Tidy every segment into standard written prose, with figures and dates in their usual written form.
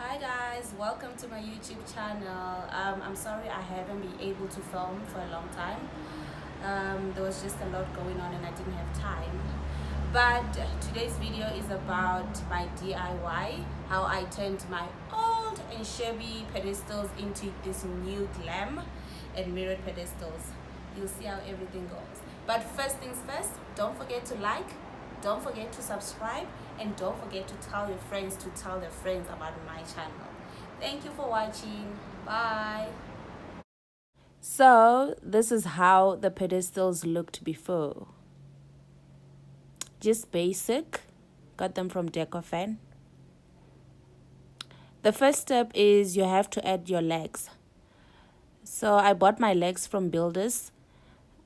Hi guys, welcome to my YouTube channel. I'm sorry I haven't been able to film for a long time. There was just a lot going on and I didn't have time. But today's video is about my DIY, how I turned my old and shabby pedestals into this new glam and mirrored pedestals. You'll see how everything goes. But first things first, don't forget to like, don't forget to subscribe, and don't forget to tell your friends to tell their friends about my channel. Thank you for watching. Bye. So this is how the pedestals looked before. Just basic. Got them from Decofurn. The first step is you have to add your legs. So I bought my legs from builders.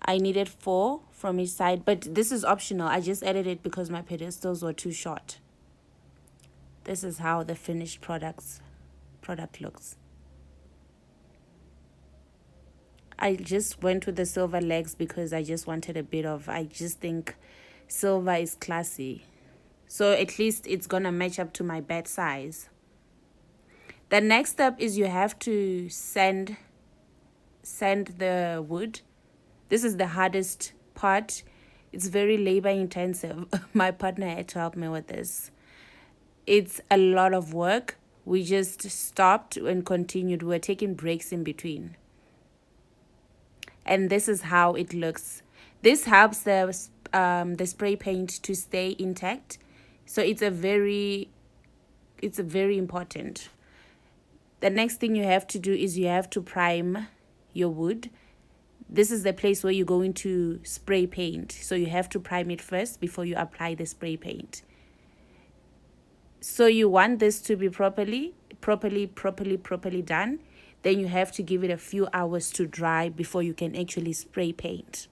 I needed 4 from each side, but this is optional. I just added it because my pedestals were too short. This is how the finished product looks. I just went with the silver legs because I just wanted a bit of, I just think silver is classy. So at least it's gonna match up to my bed size. The next step is you have to sand the wood. This is the hardest part. It's very labor intensive. My partner had to help me with this. It's a lot of work. We just stopped and continued. We were taking breaks in between. And this is how it looks. This helps the spray paint to stay intact. So it's very important. The next thing you have to do is you have to prime your wood. This is the place where you're going to spray paint. So you have to prime it first before you apply the spray paint. So you want this to be properly done. Then you have to give it a few hours to dry before you can actually spray paint.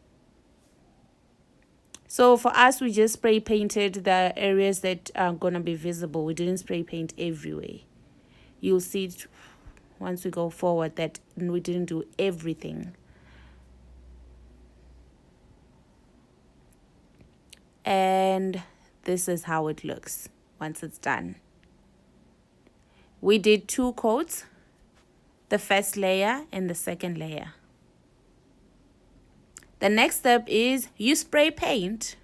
So for us, we just spray painted the areas that are going to be visible. We didn't spray paint everywhere. You'll see it once we go forward that we didn't do everything. And this is how it looks once it's done. We did 2 coats, the first layer and the second layer. The next step is you spray paint.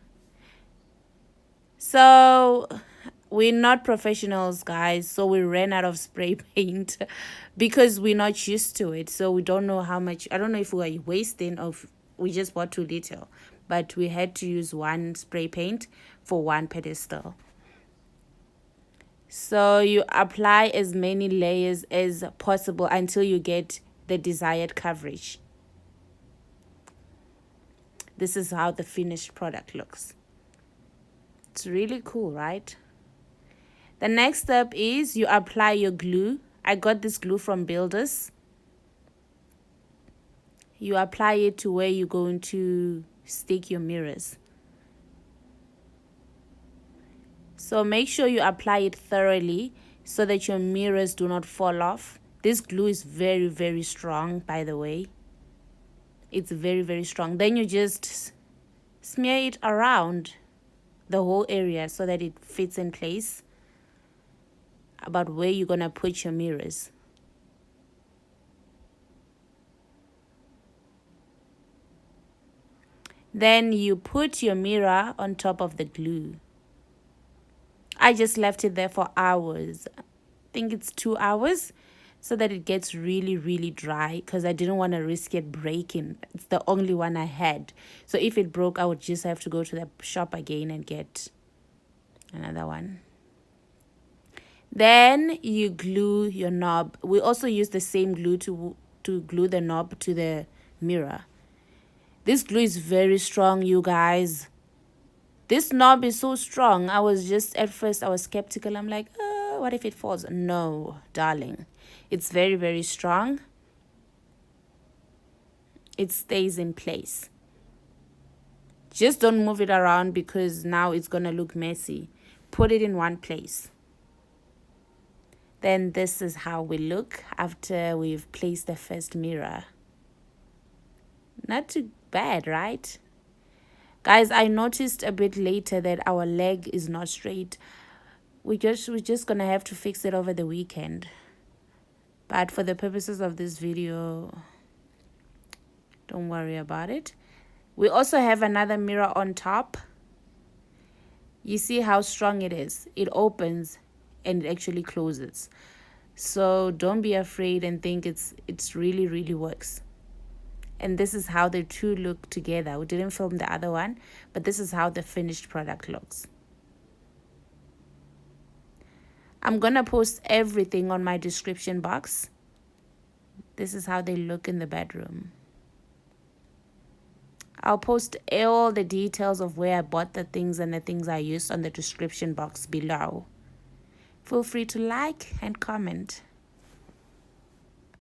So we're not professionals, guys, so we ran out of spray paint because we're not used to it. So we don't know how much, I don't know if we were wasting or we just bought too little, but we had to use 1 spray paint for 1 pedestal. So you apply as many layers as possible until you get the desired coverage. This is how the finished product looks. It's really cool, right? The next step is you apply your glue. I got this glue from builders. You apply it to where you're going to stick your mirrors. So make sure you apply it thoroughly so that your mirrors do not fall off. This glue is very strong, by the way. It's very strong. Then you just smear it around the whole area so that it fits in place about where you're gonna put your mirrors. Then you put your mirror on top of the glue. I just left it there for hours. I think it's 2 hours so that it gets really dry because I didn't want to risk it breaking. It's the only one I had. So if it broke, I would just have to go to the shop again and get another one. Then you glue your knob. We also use the same glue to glue the knob to the mirror. This glue is very strong, you guys. This knob is so strong. At first I was skeptical. I'm like, what if it falls? No, darling. It's very strong. It stays in place. Just don't move it around because now it's going to look messy. Put it in one place. Then this is how we look after we've placed the first mirror. Not too bad, right? Guys, I noticed a bit later that our leg is not straight. we're just gonna have to fix it over the weekend. But for the purposes of this video, don't worry about it. We also have another mirror on top. You see how strong it is. It opens and it actually closes. So don't be afraid and think it's really works. And this is how the two look together. We didn't film the other one, but this is how the finished product looks. I'm gonna post everything on my description box. This is how they look in the bedroom. I'll post all the details of where I bought the things and the things I used on the description box below. Feel free to like and comment.